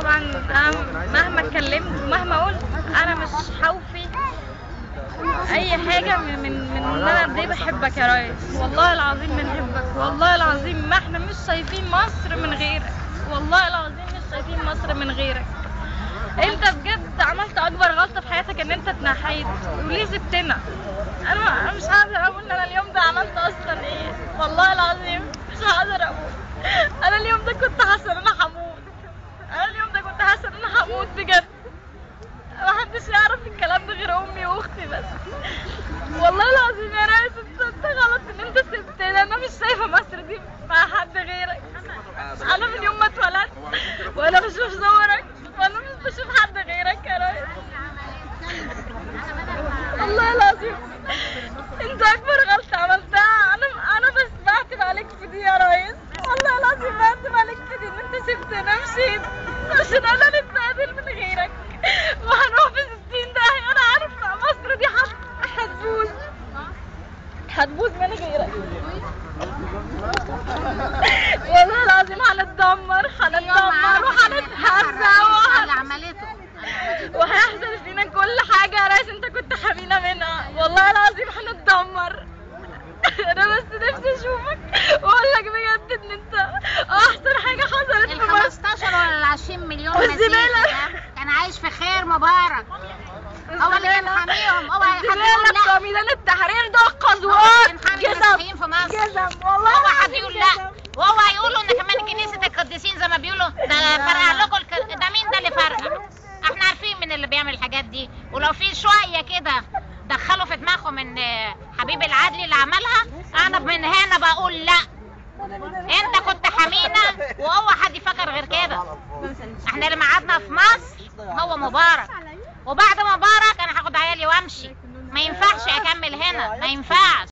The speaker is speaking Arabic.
طبعا انا مهما اتكلمت ومهما قلت انا مش هوفي اي حاجه من ان انا قد ايه بحبك يا ريس. والله العظيم بنحبك، والله العظيم ما احنا مش شايفين مصر من غيرك، والله العظيم مش شايفين مصر من غيرك. انت بجد عملت اكبر غلطه في حياتك ان انت اتنحيت وليه سبتنا. انا مش هقدر اقول ان انا اليوم ده عملت اصلا ايه، والله العظيم مش هقدر اقول. انا اليوم ده كنت حاسه ان انا هموت، انا اليوم ده كنت حاسه ان انا هموت بجد. محدش يعرف الكلام ده غير امي واختي بس. والله العظيم يا ريس انت غلط ان انت سبتني، انا مش شايفه مصر دي مع حد غيرك. انا من يوم ما اتولدت وانا بشوف صورك وانا مش بشوف حد غيرك يا ريس. والله العظيم انت اكبر غلطه عملتها. انا بس بعتب عليك في دي يا ريس، والله العظيم بعتب عليك في دي ان انت سبتني مشيت عشان انا نتقابل من غيرك وهنروح في 60 داهية. انا عارفه مصر دي هتبوظ من غيرك. والله العظيم هنتدمر وهنتهزق وهيحصل فينا كل حاجه يا ريس انت كنت حامينا منها. والله العظيم هنتدمر. انا بس نفسي اشوفك واقول لك بجد ان انت احسن حاجه حصلت في مصر. ال 15 ولا ال 20 مليون مسيحي كان عايش في خير مبارك، هو اللي كان حاميهم. اوعى حد يقول لا. بتوع ميدان التحرير دول قزوات جزم، والله اوعى حد يقول لا. واوعى يقولوا ان كمان كنيسه القديسين زي ما بيقولوا ده فرقع لكم ده مين ده اللي فرقع؟ احنا عارفين مين اللي بيعمل الحاجات دي. ولو في شويه كده دخلوا في دماغهم ان حبيب العدلي اللي عملها، انا من هنا بقول لا. انت كنت حمينا واوعى حد يفكر غير كده. احنا اللي قعدنا في مصر هو مبارك، وبعد مبارك انا هاخد عيالي وامشي. ما ينفعش اكمل هنا، ما ينفعش.